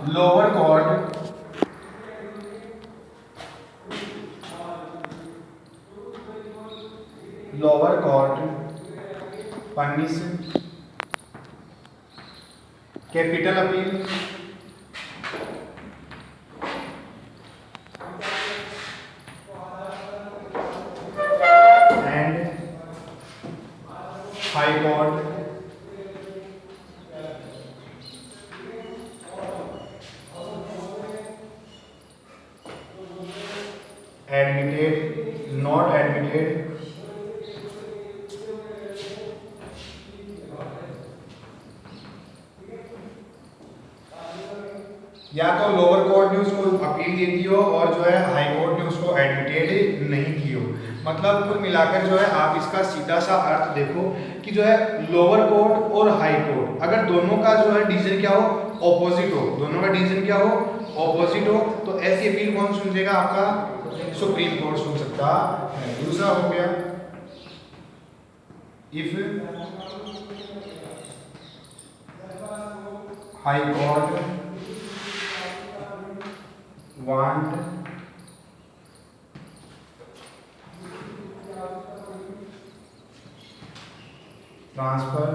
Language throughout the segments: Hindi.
Lower court punish capital appeal and high court admitted, not admitted, या तो लोअर कोर्ट ने उसको अपील दे दी हो और जो है हाई कोर्ट ने उसको एडमिटेड नहीं की हो। मतलब कुल मिलाकर जो है आप इसका सीधा सा अर्थ देखो कि जो है लोअर कोर्ट और हाई कोर्ट अगर दोनों का जो है डिसीजन क्या हो, ऑपोजिट हो, दोनों का डिसीजन क्या हो, ऑपोजिट हो, तो ऐसी अपील कौन सुनेगा? आपका सुप्रीम कोर्ट सुन सकता है। दूसरा हो गया if high court want transfer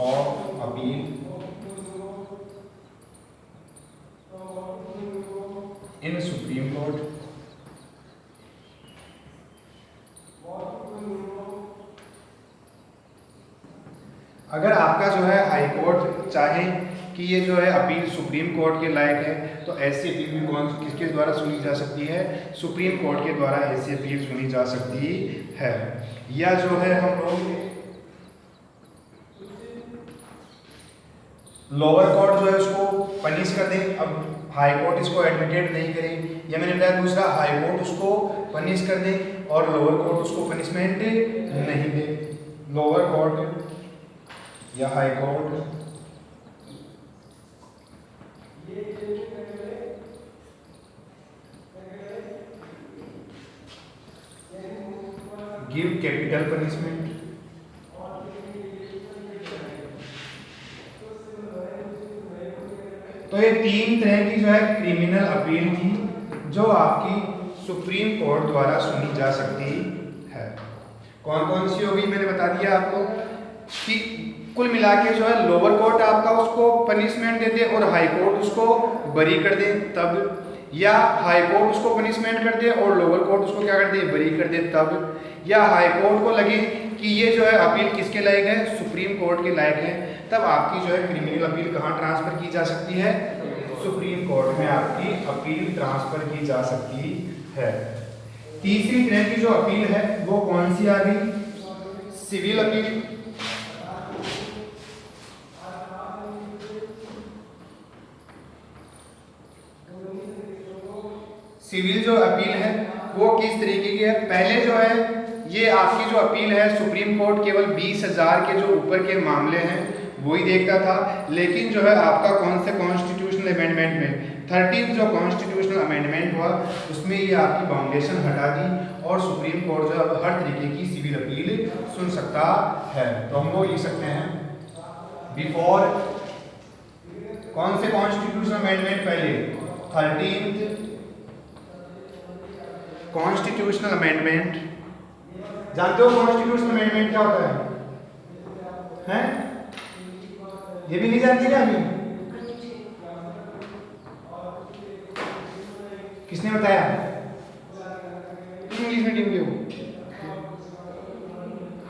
of appeal in supreme court, अगर आपका जो है हाई कोर्ट चाहे कि ये जो है अपील सुप्रीम कोर्ट के लायक है तो ऐसी अपील भी कौन किसके द्वारा सुनी जा सकती है? सुप्रीम कोर्ट के द्वारा ऐसी अपील सुनी जा सकती है। या जो है हम लोग लोअर कोर्ट जो है उसको पनिश कर दें, अब हाई कोर्ट इसको एडमिटेड नहीं करे, या मैंने बताया दूसरा हाई कोर्ट उसको पनिश कर दे और लोअर कोर्ट उसको पनिशमेंट नहीं दे। लोअर कोर्ट या high court give capital punishment, तो ये तीन तरह की जो है क्रिमिनल अपील थी जो आपकी सुप्रीम कोर्ट द्वारा सुनी जा सकती है। कौन कौन सी होगी मैंने बता दिया आपको कि कुल मिला के जो है लोअर कोर्ट आपका उसको पनिशमेंट दे दे और हाई कोर्ट उसको बरी कर दे तब, या हाई कोर्ट उसको पनिशमेंट कर दे और लोअर कोर्ट उसको क्या कर दे? बरी कर दे तब, या हाई कोर्ट को लगे कि ये जो है अपील किसके लायक है? सुप्रीम कोर्ट के लायक है, तब आपकी जो है क्रिमिनल अपील कहाँ ट्रांसफर की जा सकती है? सुप्रीम कोर्ट में आपकी अपील ट्रांसफर की जा सकती है। तीसरी तरह की जो अपील है वो कौन सी आ गई? Civil appeal. सिविल जो अपील है वो किस तरीके की है? पहले जो है ये आपकी जो अपील है सुप्रीम कोर्ट केवल 20,000 के जो ऊपर के मामले हैं वही देखता था, लेकिन जो है आपका कौन से कॉन्स्टिट्यूशनल अमेंडमेंट में 13th जो कॉन्स्टिट्यूशनल अमेंडमेंट हुआ उसमें ये आपकी बाउंडेशन हटा दी और सुप्रीम कोर्ट जो है हर तरीके की सिविल अपील सुन सकता है। तो हम लोग लिख सकते हैं बिफोर कौन से कॉन्स्टिट्यूशनल अमेंडमेंट? पहले 13th कॉन्स्टिट्यूशनल अमेंडमेंट। जानते हो कॉन्स्टिट्यूशनल अमेंडमेंट क्या होता है? हैं? ये भी नहीं जानते क्या अभी? किसने बताया? इंग्लिश मीडियम के हो?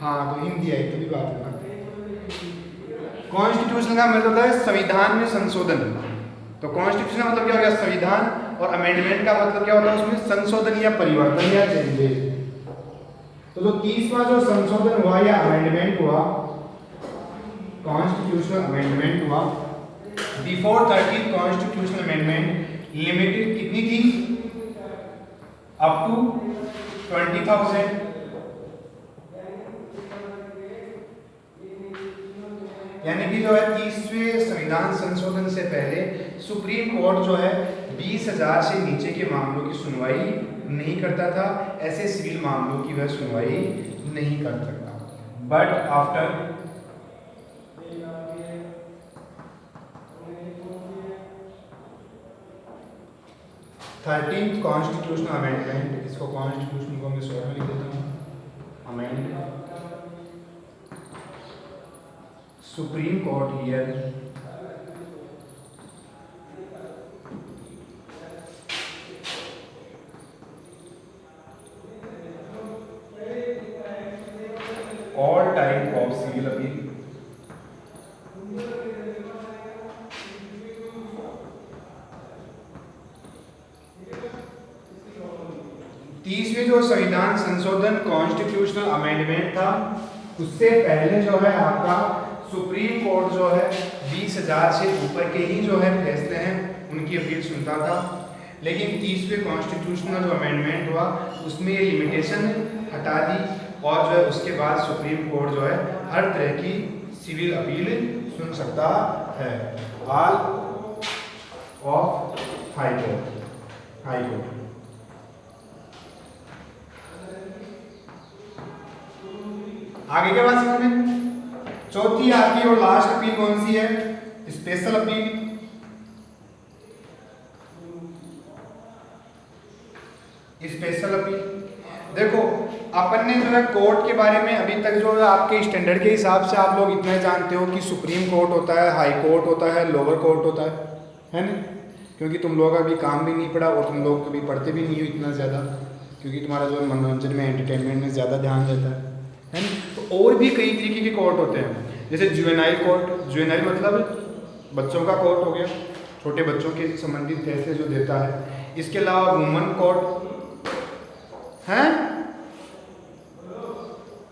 हाँ तो हिंदी आई तभी बात करना। कॉन्स्टिट्यूशन का मतलब होता है संविधान में संशोधन। तो कॉन्स्टिट्यूशन का मतलब क्या हो गया? संविधान, और अमेंडमेंट का मतलब क्या होता है? उसमें संशोधन या परिवर्तन या चेंजेस। तो जो 30वां जो संशोधन हुआ या अमेंडमेंट हुआ, कॉन्स्टिट्यूशनल अमेंडमेंट हुआ, before 13th constitutional amendment limited कितनी थी? Up to 20,000। यानी कि जो है 30वें संविधान संशोधन से पहले सुप्रीम कोर्ट जो है 20,000 से नीचे के मामलों की सुनवाई नहीं करता था, ऐसे सिविल मामलों की वह सुनवाई नहीं कर सकता। But after 13th constitutional amendment, इसको कॉन्स्टिट्यूशन को मैं शॉर्ट में लिख देता हूँ, amend supreme court here all type of civil appeal, तीसवें जो संविधान संशोधन कॉन्स्टिट्यूशनल अमेंडमेंट था, उससे पहले जो है आपका सुप्रीम कोर्ट जो है 20,000 से ऊपर के ही जो है फैसले हैं उनकी अपील सुनता था। लेकिन तीसवें कॉन्स्टिट्यूशनल जो अमेंडमेंट हुआ उसमें ये लिमिटेशन हटा दी और जो है उसके बाद सुप्रीम कोर्ट जो है हर तरह की सिविल अपील सुन सकता है, ऑल ऑफ हाई कोर्ट। आगे के बाद समझ में, चौथी आपकी और लास्ट अपील कौन सी है? Special appeal. स्पेशल अपील देखो, अपन ने जो है कोर्ट के बारे में अभी तक जो है आपके स्टैंडर्ड के हिसाब से आप लोग इतना जानते हो कि सुप्रीम कोर्ट होता है, हाई कोर्ट होता है, लोअर कोर्ट होता है ना? क्योंकि तुम लोग अभी काम भी नहीं पढ़ा और तुम लोग कभी पढ़ते भी नहीं हो इतना ज़्यादा, क्योंकि तुम्हारा जो मनोरंजन में एंटरटेनमेंट में ज़्यादा ध्यान रहता है ना? तो और भी कई तरीके के कोर्ट होते हैं, जैसे जुवेनाइल कोर्ट। जुवेनाइल मतलब बच्चों का कोर्ट हो गया, छोटे बच्चों के संबंधित फैसले जो देता है। इसके अलावा वुमन कोर्ट है।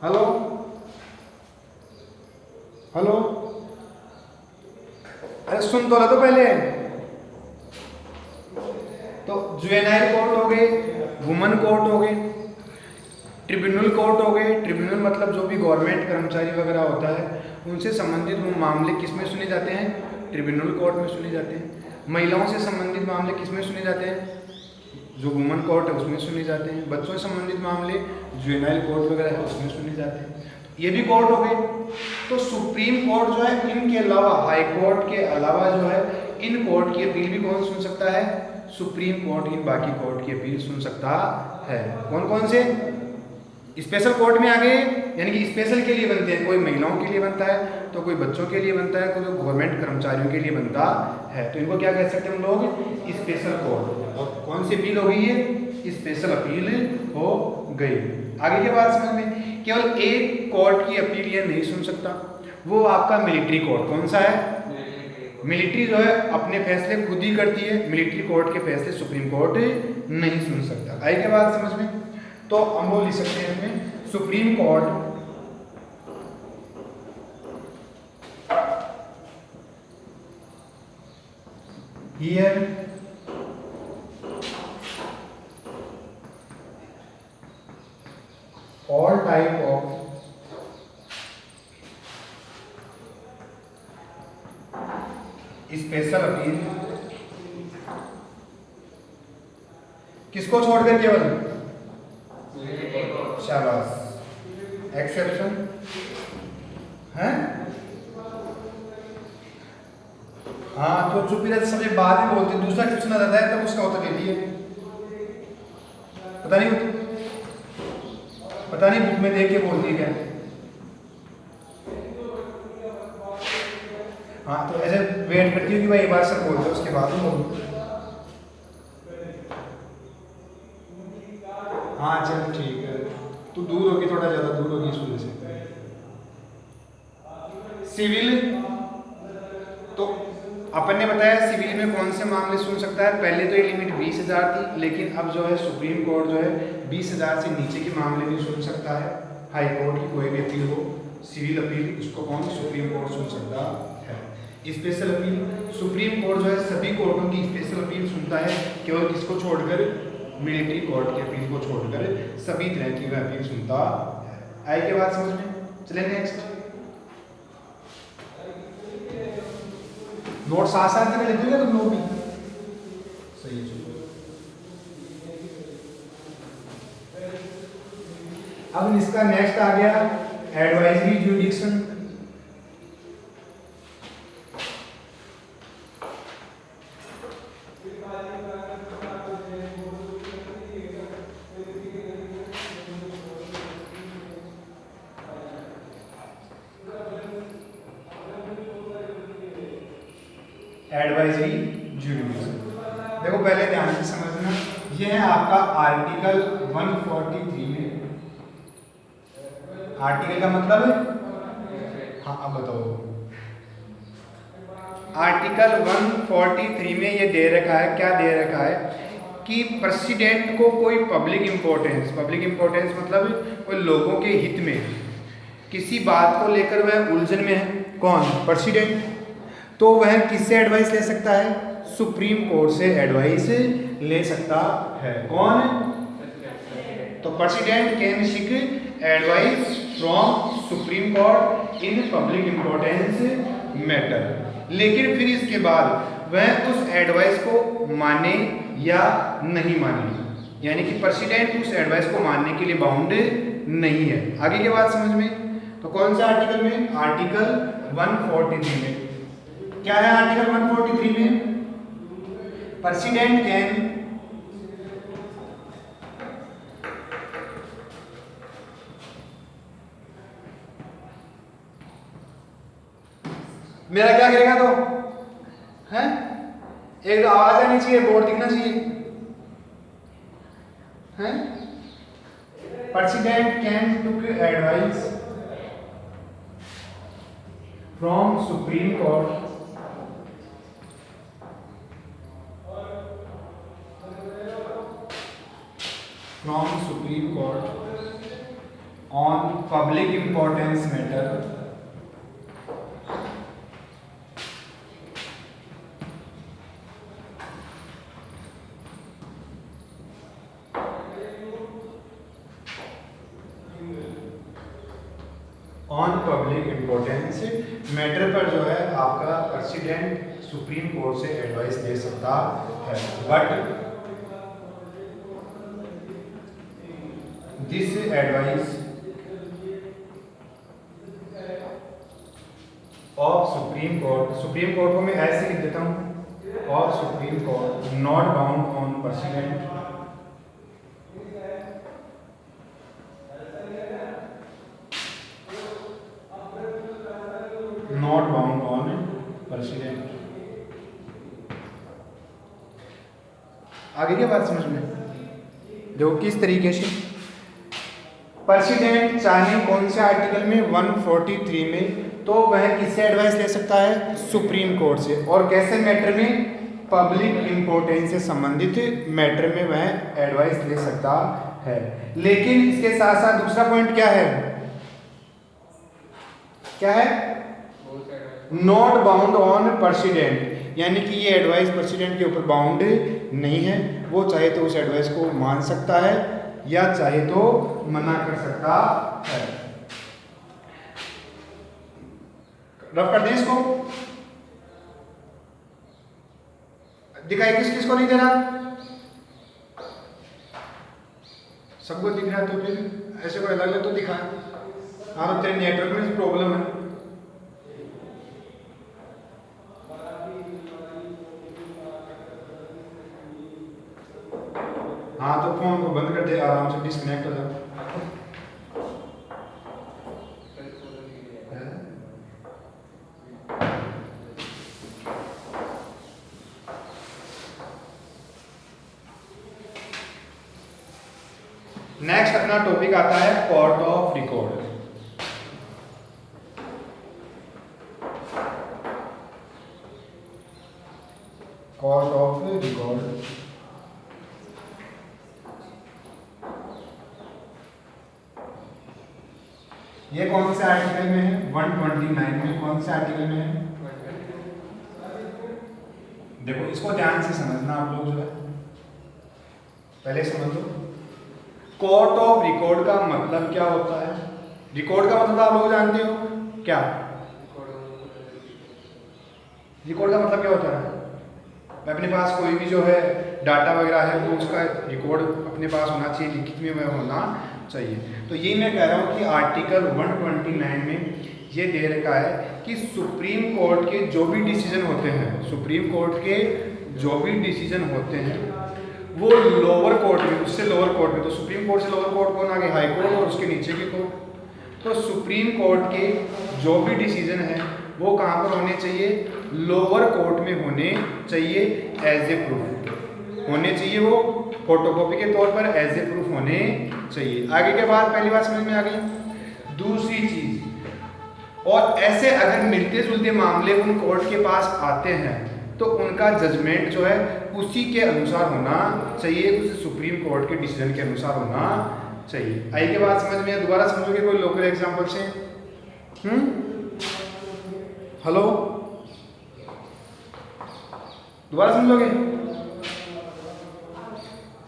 हेलो हेलो, अरे सुन तो लो तो पहले। तो जुवेनाइल कोर्ट हो गए, वुमन कोर्ट हो गए, ट्रिब्यूनल कोर्ट हो गए। ट्रिब्यूनल मतलब जो भी गवर्नमेंट कर्मचारी वगैरह होता है उनसे संबंधित वो मामले किसमें सुने जाते हैं? ट्रिब्यूनल कोर्ट में सुने जाते हैं। महिलाओं से संबंधित मामले किसमें सुने जाते हैं? जो वुमन कोर्ट है उसमें सुने जाते हैं। बच्चों से संबंधित मामले जुवेनाइल कोर्ट वगैरह है उसमें सुने जाते हैं। ये भी कोर्ट हो गए। तो सुप्रीम कोर्ट जो है इनके अलावा, हाई कोर्ट के अलावा जो है इन कोर्ट की अपील भी कौन सुन सकता है? सुप्रीम कोर्ट इन बाकी कोर्ट की अपील सुन सकता है। कौन कौन से? स्पेशल कोर्ट में आ गए, यानी कि स्पेशल के लिए बनते हैं, कोई महिलाओं के लिए बनता है तो कोई बच्चों के लिए बनता है, कोई गवर्नमेंट कर्मचारियों के लिए बनता है। तो इनको क्या कह सकते हैं हम लोग? Special court. और कौन सी अपील हो गई है? स्पेशल अपील हो गई। आगे के बाद समझ में, केवल एक कोर्ट की अपील ये नहीं सुन सकता, वो आपका मिलिट्री कोर्ट। कौन सा है? मिलिट्री जो है अपने फैसले खुद ही करती है, मिलिट्री कोर्ट के फैसले सुप्रीम कोर्ट नहीं सुन सकता। आगे के बाद समझ में, तो हम लोग लिख सकते हैं इसमें supreme court here all type of special appeal. किसको छोड़कर? केवल शाबाश, एक्सेप्शन है। हाँ तो चुप ही रहते, समझे बाद में बोलते, दूसरा क्वेश्चन आ जाता है तब उसका उत्तर दे दिए। पता नहीं बुक में देख के बोल दिए क्या। हाँ तो ऐसे वेट करती हूँ कि भाई एक बार सर बोल दो उसके बाद में बोलूँ। हाँ चल ठीक है, तू दूर होगी, थोड़ा ज़्यादा दूर होगी इस वजह से। सिविल, तो अपन ने बताया सिविल में कौन से मामले सुन सकता है। पहले तो ये लिमिट 20,000 थी, लेकिन अब जो है सुप्रीम कोर्ट जो है 20,000 से नीचे के मामले भी सुन सकता है। हाई कोर्ट की कोई भी अपील हो, सिविल अपील, उसको कौन? सुप्रीम कोर्ट सुन सकता है। स्पेशल अपील, सुप्रीम कोर्ट जो है सभी कोर्टों की स्पेशल अपील सुनता है, केवल किसको छोड़कर? मिलिट्री कोर्ट की अपील को छोड़कर सभी तरह की वह अपील सुनता है। आई के बाद समझ में, चले नेक्स्ट। नोट साथ साथ में लिख दोगे तुम लोग भी? सही है। अब इसका नेक्स्ट आ गया एडवाइजरी जुडिक्शन। Advisory jurisdiction. देखो पहले ध्यान से समझना, ये है आपका आर्टिकल 143 में। आर्टिकल का मतलब है, हाँ अब बताओ। आर्टिकल 143 में ये दे रखा है, क्या दे रखा है कि प्रेसिडेंट को कोई पब्लिक इंपॉर्टेंस मतलब कोई लोगों के हित में किसी बात को लेकर वह उलझन में है, कौन, प्रेसिडेंट, तो वह किससे एडवाइस ले सकता है, सुप्रीम कोर्ट से एडवाइस ले सकता है। कौन, तो president can seek advice from supreme court in public importance matter. लेकिन फिर इसके बाद वह उस एडवाइस को माने या नहीं माने, यानी कि प्रेसिडेंट उस एडवाइस को मानने के लिए बाउंड नहीं है। आगे की बात समझ में, तो कौन से आर्टिकल में, आर्टिकल 143 में। क्या है आर्टिकल 143 में, प्रेसिडेंट कैन मेरा क्या करेगा, तो है एक तो आवाज आनी चाहिए, बोर्ड दिखना चाहिए, है president can took advice from supreme court on public importance matter matter पर जो है आपका प्रेसिडेंट सुप्रीम कोर्ट से एडवाइस दे सकता है, but this advice of supreme court को मैं ऐसे लिख देता हूँ, और supreme court not bound on president आगे की बात समझ में, देखो किस तरीके से प्रेसिडेंट चाहे कौन से आर्टिकल में 143 में, तो वह किससे एडवाइस ले सकता है, सुप्रीम कोर्ट से, और कैसे मैटर में, पब्लिक इंपॉर्टेंस से संबंधित मैटर में वह एडवाइस ले सकता है। लेकिन इसके साथ साथ दूसरा पॉइंट क्या है, नॉट बाउंड ऑन प्रेसिडेंट, यानी कि ये एडवाइस प्रेसिडेंट के ऊपर बाउंड नहीं है, वो चाहे तो उस एडवाइस को मान सकता है या चाहे तो मना कर सकता है। रफ कर दें इसको, दिखाई किस किस को नहीं दे रहा, सबको दिख रहा है, तो फिर ऐसे कोई अलग अलग तो दिखा। हाँ तो तेरे नेटवर्क में प्रॉब्लम है। हाँ तो फोन को बंद कर दे, आराम से डिस्कनेक्ट हो जाओ। नेक्स्ट अपना टॉपिक आता है court of record. Court of record ये कौन से आर्टिकल में है, 129 में। कौन से आर्टिकल में है, देखो इसको ध्यान से समझना आप लोग, जो है पहले समझ लो कोर्ट ऑफ रिकॉर्ड का मतलब क्या होता है। रिकॉर्ड का मतलब आप लोग जानते हो क्या, रिकॉर्ड का मतलब क्या होता है, अपने पास कोई भी जो है डाटा वगैरह है वो उसका रिकॉर्ड अपने पास होना चाहिए, लिखित में वह होना चाहिए। तो ये मैं कह रहा हूँ कि आर्टिकल 129 में ये दे रखा है कि सुप्रीम कोर्ट के जो भी डिसीजन होते हैं, सुप्रीम कोर्ट के जो भी डिसीजन होते हैं वो लोअर कोर्ट में, उससे लोअर कोर्ट में, तो सुप्रीम कोर्ट से लोअर कोर्ट कौन आ गया, हाई कोर्ट, और उसके नीचे की कोर्ट। तो सुप्रीम कोर्ट के जो भी डिसीजन है वो कहाँ पर होने चाहिए, लोअर कोर्ट में होने चाहिए एज ए प्रूफ होने चाहिए, वो फोटोकॉपी के तौर पर एज ए प्रूफ होने चाहिए। आगे के बाद पहली बात समझ में आ गई। दूसरी चीज, और ऐसे अगर मिलते जुलते मामले उन कोर्ट के पास आते हैं तो उनका जजमेंट जो है उसी के अनुसार होना चाहिए, उस सुप्रीम कोर्ट के डिसीजन के अनुसार होना चाहिए। आई के बाद समझ में, दोबारा समझोगे कोई लोकल एग्जांपल से? हेलो, दोबारा समझोगे?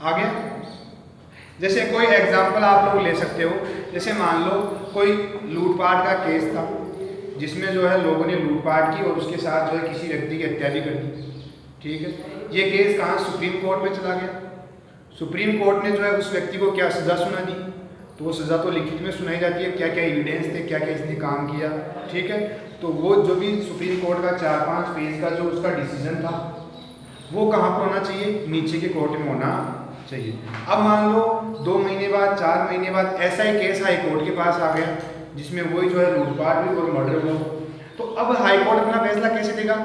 आगे जैसे कोई एग्जांपल आप लोग ले सकते हो, जैसे मान लो कोई लूटपाट का केस था जिसमें जो है लोगों ने लूटपाट की और उसके साथ जो है किसी व्यक्ति की हत्या भी कर दी। ठीक है, ये केस कहाँ, सुप्रीम कोर्ट में चला गया। सुप्रीम कोर्ट ने जो है उस व्यक्ति को क्या सज़ा सुना दी, तो वो सज़ा तो लिखित में सुनाई जाती है, क्या क्या एविडेंस थे, क्या क्या इसने काम किया। ठीक है, तो वो जो भी सुप्रीम कोर्ट का 4-5 पेज का जो उसका डिसीजन था वो कहाँ पर होना चाहिए, नीचे के कोर्ट में होना चाहिए। अब मान लो 2 महीने बाद, 4 महीने बाद ऐसा ही केस हाई कोर्ट के पास आ गया जिसमें वही जो है लूटपाट भी और मर्डर हुआ, तो अब हाई कोर्ट अपना फैसला कैसे देगा?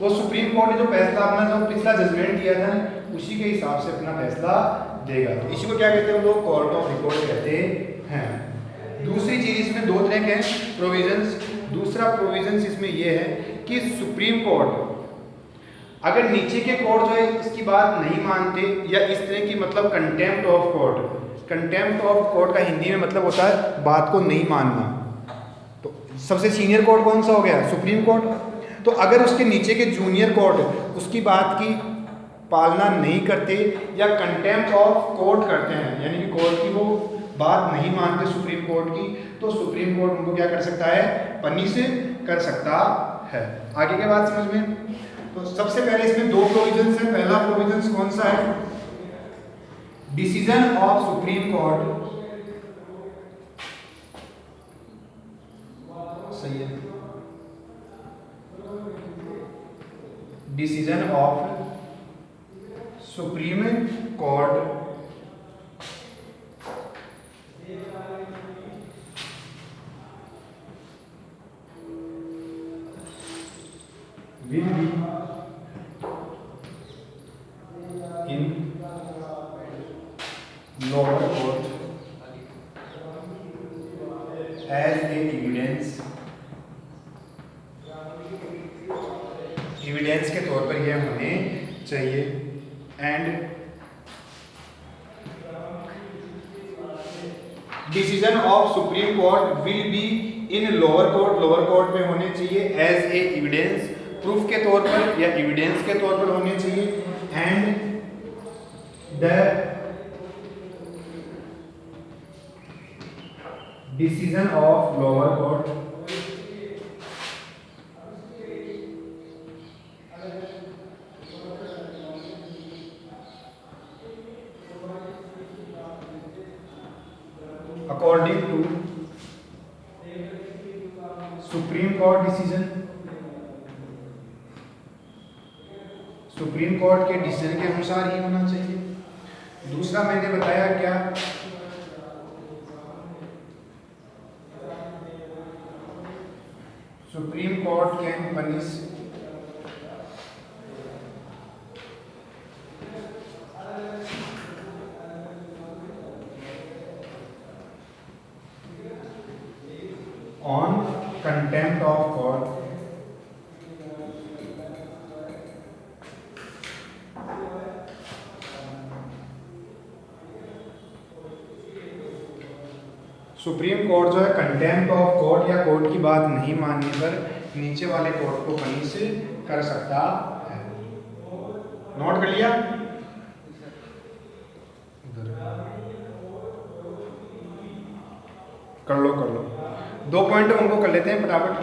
वो सुप्रीम कोर्ट ने जो फैसला अपना जो पिछला जजमेंट दिया था उसी के हिसाब से अपना फैसला देगा। तो इसी को क्या कहते हैं लोग, कोर्ट ऑफ रिकॉर्ड कहते हैं। दूसरी चीज इसमें 2 तरह के हैं प्रोविजंस। दूसरा प्रोविजंस इसमें यह है कि सुप्रीम कोर्ट अगर नीचे के कोर्ट जो है इसकी बात नहीं मानते या इस तरह की, मतलब contempt of court, contempt of court का हिंदी में मतलब होता है बात को नहीं मानना। तो सबसे सीनियर कोर्ट कौन सा हो गया, सुप्रीम कोर्ट। तो अगर उसके नीचे के जूनियर कोर्ट उसकी बात की पालना नहीं करते या कंटेम्प्ट ऑफ कोर्ट करते हैं, यानी कि कोर्ट की वो बात नहीं मानते सुप्रीम कोर्ट की, तो सुप्रीम कोर्ट उनको क्या कर सकता है, पनिश कर सकता है। आगे के बाद समझ में, तो सबसे पहले इसमें 2 प्रोविजंस हैं। पहला प्रोविजंस कौन सा है, डिसीजन ऑफ सुप्रीम कोर्ट, सही है, decision of supreme court will be in lower court as a evidence के तौर पर यह होने चाहिए। And decision of supreme court will be in lower court में होने चाहिए एज ए एविडेंस, प्रूफ के तौर पर या एविडेंस के तौर पर होने चाहिए। And the decision of lower court according to supreme court decision, supreme court के डिसीजन के अनुसार ही होना चाहिए। दूसरा मैंने बताया क्या, supreme court can punish on contempt of court supreme court जो है कंटेम्प्ट ऑफ कोर्ट या कोर्ट की बात नहीं मानने पर नीचे वाले कोर्ट को पनिश कर सकता है। नोट कर लिया, कर लो 2 पॉइंट उनको कर लेते हैं फटाफट,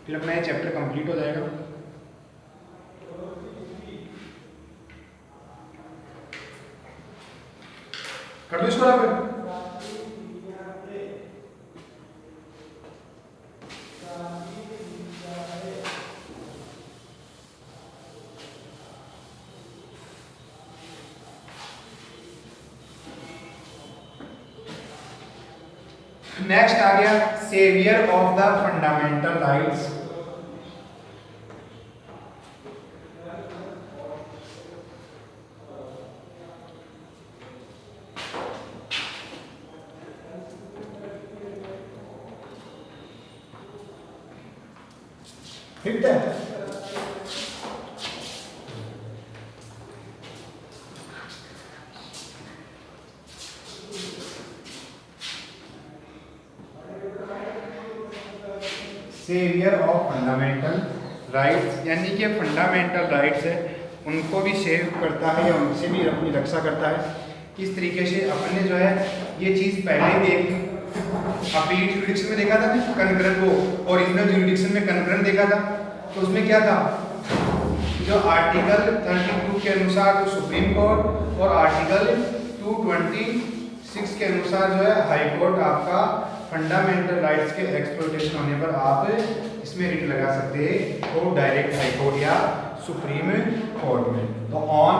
फिर अपना ये चैप्टर कंप्लीट हो जाएगा। कर दो इसको बराबर। नेक्स्ट आ गया saviour of the fundamental rights. ठीक है, सेवियर ऑफ फंडामेंटल राइट्स, यानी कि फंडामेंटल राइट्स है उनको भी सेव करता है या उनसे भी अपनी रक्षा करता है। इस तरीके से अपने जो है ये चीज़ पहले ही देख ली, अपील जुरिडिक्शन में देखा था ना, कनकरेंट वो ओरिजिनल जुरिडिक्शन में कनकरेंट देखा था, तो उसमें क्या था, जो आर्टिकल 32 के अनुसार जो सुप्रीम कोर्ट और आर्टिकल 226 के अनुसार जो है हाई कोर्ट आपका फंडामेंटल राइट्स के एक्सप्लॉइटेशन होने पर आप इसमें रिट लगा सकते हो डायरेक्ट हाई कोर्ट या सुप्रीम कोर्ट में। तो on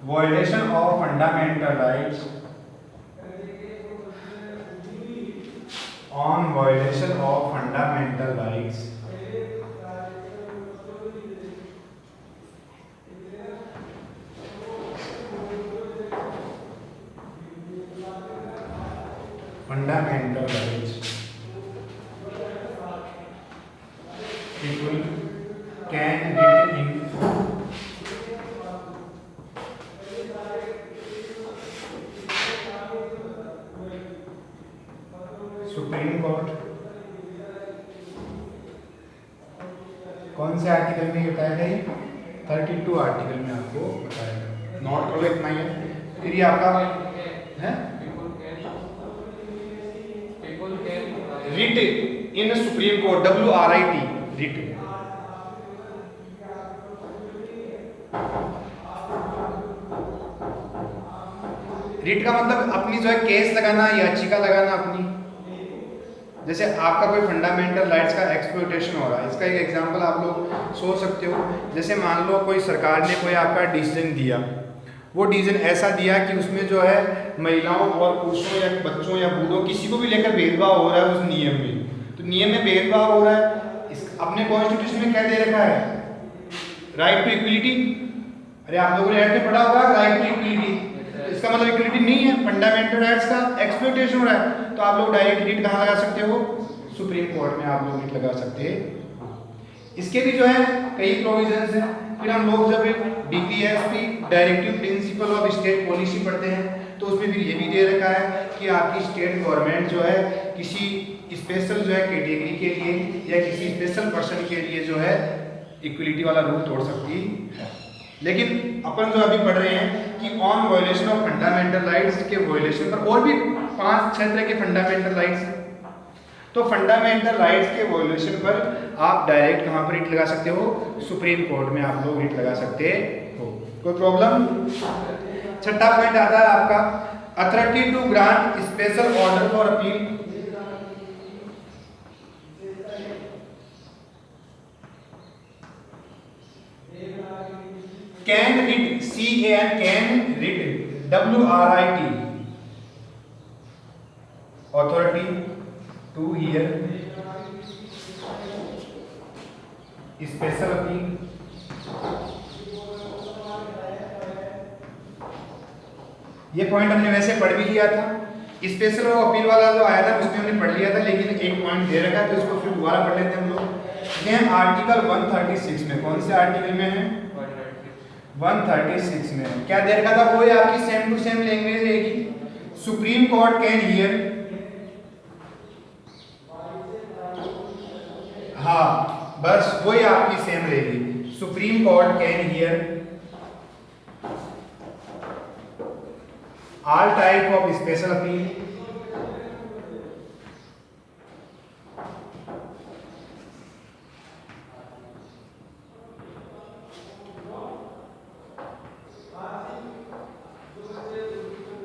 violation of fundamental rights, on violation of fundamental rights fundamental rights people can get in supreme court. कौन से आर्टिकल में बताया है? 32 आर्टिकल में आपको बताया, नोट कर लो इतना ही है। फिर ये आपका है writ in supreme court, WRIT writ. Writ का मतलब अपनी जो है केस लगाना, याचिका लगाना अपनी। जैसे आपका कोई फंडामेंटल राइट्स का एक्सप्लॉइटेशन हो रहा है, इसका एक एग्जांपल आप लोग सोच सकते हो। जैसे मान लो कोई सरकार ने कोई आपका डिसीजन दिया, वो डिसीजन ऐसा दिया कि उसमें जो है महिलाओं और पुरुषों या बच्चों या बूढ़ों किसी को भी लेकर भेदभाव हो रहा है उस नियम में, तो नियम में भेदभाव हो रहा है। इस अपने कॉन्स्टिट्यूशन में क्या दे रखा है? Right to equality. अरे आप लोगों ने ऐड में पढ़ा होगा राइट टू इक्वलिटी, इसका मतलब इक्वलिटी नहीं है, फंडामेंटल राइट्स का एक्सप्लॉइटेशन हो रहा है। तो आप लोग डायरेक्ट रिट कहाँ लगा सकते हो? सुप्रीम कोर्ट में आप लोग रिट लगा सकते हैं। इसके भी जो है कई प्रोविजंस हैं। फिर हम लोग जब DPSP directive principle of state policy पढ़ते हैं तो उसमें फिर ये भी दे रखा है कि आपकी स्टेट गवर्नमेंट जो है किसी स्पेशल जो है कैटेगरी के लिए या किसी स्पेशल पर्सन के लिए जो है इक्वलिटी वाला रूल तोड़ सकती है। लेकिन अपन जो अभी पढ़ रहे हैं कि on violation of fundamental rights के वायलेशन पर और भी 5-6 तरह के फंडामेंटल राइट्स हैं। तो फंडामेंटल राइट्स के वायलेशन पर आप डायरेक्ट कहाँ पर रिट लगा सकते हो? सुप्रीम कोर्ट में आप लोग रिट लगा सकते हो। कोई प्रॉब्लम? छठा पॉइंट आता है आपका authority to grant special order for appeal. Can writ, CAN can writ, WRIT authority to hear special appeal। ये पॉइंट हमने वैसे पढ़ भी लिया था, स्पेशल अपील वाला जो आया था उसमें हमने पढ़ लिया था, लेकिन एक पॉइंट दे रखा है तो इसको फिर दोबारा पढ़ लेते हैं हम लोग। ये आर्टिकल 136 में, कौन से आर्टिकल में है? 136 में क्या दे रखा था? वो आपकी सेम टू सेम लैंग्वेज रहेगी। सुप्रीम कोर्ट कैन हियर, हाँ बस वही आपकी सेम रहेगी। Supreme court can hear all type of special appeal.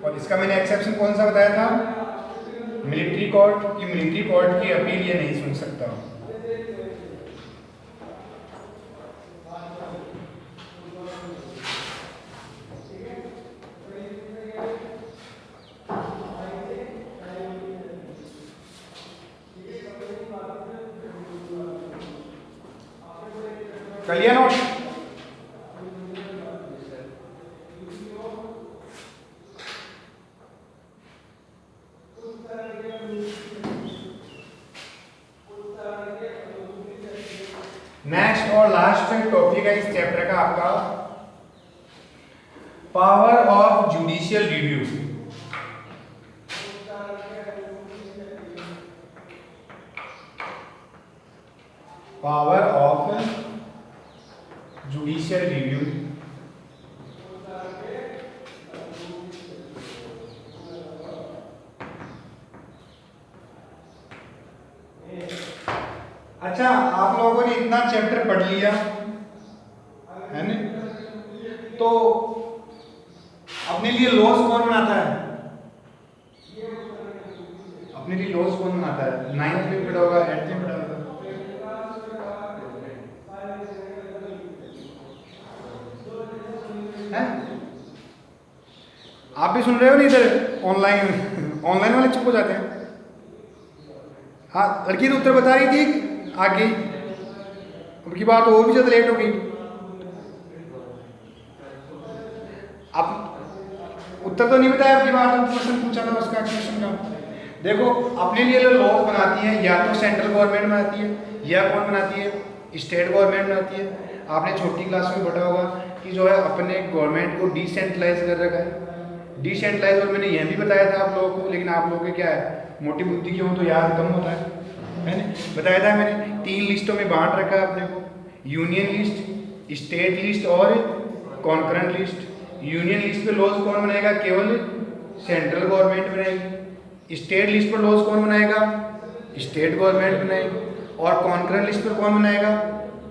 और इसका मैंने एक्सेप्शन कौन सा बताया था? मिलिट्री कोर्ट की, मिलिट्री कोर्ट की अपील ये नहीं सुन सकता। कर लिया नोट? नेक्स्ट और लास्ट टॉपिक है इस चैप्टर का आपका power of judicial review. Power of judicial review. अच्छा, आप लोगों ने इतना चैप्टर पढ़ लिया है ना, तो अपने लिए लॉस कौन बनाता है? अपने लिए लॉस कौन बनाता है? 9th में पढ़ा होगा, 8th में पढ़ा होगा। आप भी सुन रहे हो नहीं इधर? ऑनलाइन वाले चुप हो जाते हैं। हाँ, लड़की तो उत्तर बता रही थी आगे, अब की बात और भी ज़्यादा लेट हो गई। अब उत्तर तो नहीं बताया, आपकी बात क्वेश्चन पूछा था उसका क्वेश्चन का। देखो, अपने लिए जो लॉ बनाती है या तो सेंट्रल गवर्नमेंट बनाती है या कौन बनाती है? स्टेट गवर्नमेंट बनाती है। आपने छोटी क्लास में पढ़ा होगा कि जो है अपने गवर्नमेंट को डिसेंट्रलाइज कर रखा है। डिसेंट्रलाइज, और मैंने यह भी बताया था आप लोगों को, लेकिन आप लोगों के क्या है, मोटी बुद्धि की हो तो याद कम होता है ना। बताया था मैंने 3 लिस्टों में बांट रखा है अपने को, यूनियन लिस्ट, स्टेट लिस्ट और कॉन्करेंट लिस्ट। यूनियन लिस्ट पे लॉज कौन बनाएगा? केवल सेंट्रल गवर्नमेंट बनाएगी। स्टेट लिस्ट पर लॉज कौन बनाएगा? स्टेट गवर्नमेंट बनाएगी। और कॉन्करेंट लिस्ट पर कौन बनाएगा?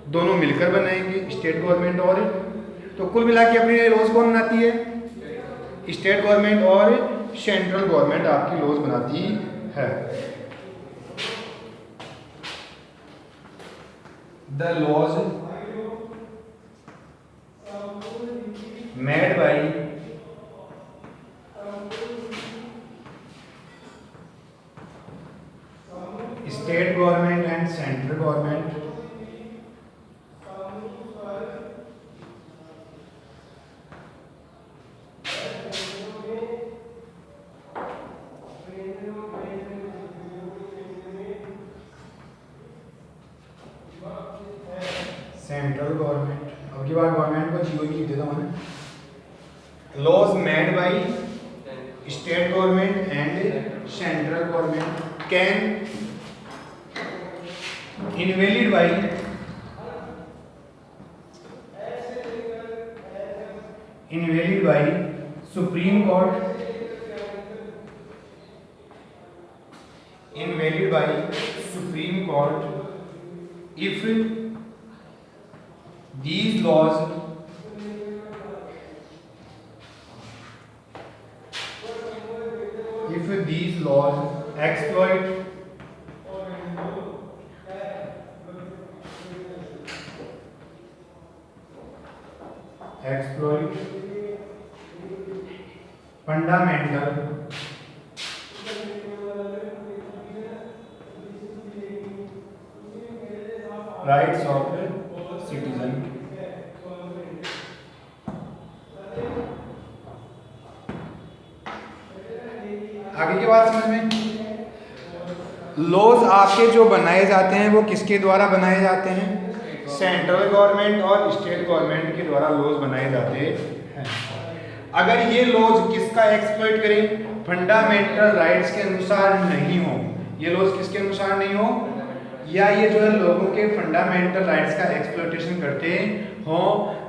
दोनों मिलकर बनाएंगे, स्टेट गवर्नमेंट और। तो कुल मिला के अपनी लॉज कौन बनाती है? स्टेट गवर्नमेंट और सेंट्रल गवर्नमेंट आपकी लॉज बनाती है। The laws made by state government and central government central government, अब की बार गवर्नमेंट को जीओ लिख देता हूँ मैं। Laws made by state government and central government can invalid by supreme court, invalid by supreme court if these laws exploit fundamental rights of citizen, आगे की बात समझ में। लॉज आपके जो बनाए जाते हैं वो किसके द्वारा बनाए जाते हैं? सेंट्रल गवर्नमेंट और स्टेट गवर्नमेंट के द्वारा लॉज बनाए जाते हैं। अगर ये लॉज किसका एक्सप्लॉइट करें? फंडामेंटल राइट्स के अनुसार नहीं हो, ये लॉज किसके अनुसार नहीं हो, या ये जो है लोगों के फंडामेंटल राइट्स का एक्सप्लॉइटेशन करते हो,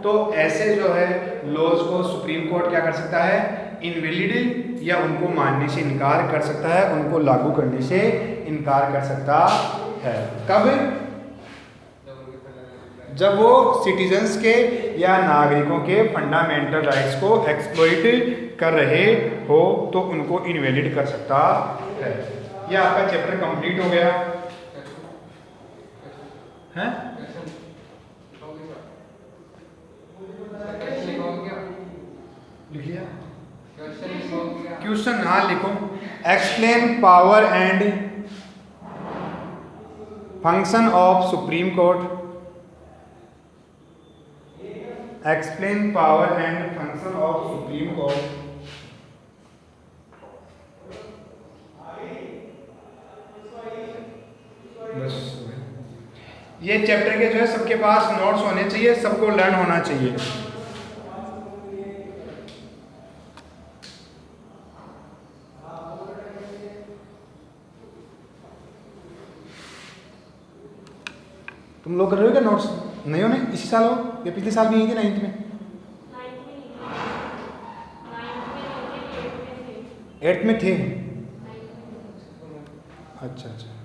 तो ऐसे जो है लॉज को सुप्रीम कोर्ट क्या कर सकता है? इनवैलिड या उनको मानने से इनकार कर सकता है, उनको लागू करने से इनकार कर सकता है। कब? जब वो सिटीजन्स के या नागरिकों के फंडामेंटल राइट्स को एक्सप्लॉइट कर रहे हो तो उनको इनवैलिड कर सकता है। ये आपका चैप्टर कंप्लीट हो गया है। लिख लिया क्वेश्चन? हाँ लिखो। Explain power and function of supreme court. Explain power and function of supreme court. बस ये चैप्टर के जो है सबके पास नोट्स होने चाहिए, सबको लर्न होना चाहिए। तुम लोग कर रहे हो क्या नोट्स? नहीं हो ना? इसी साल हो या पिछले साल भी यही थे 9th में? 8th में थे। अच्छा अच्छा।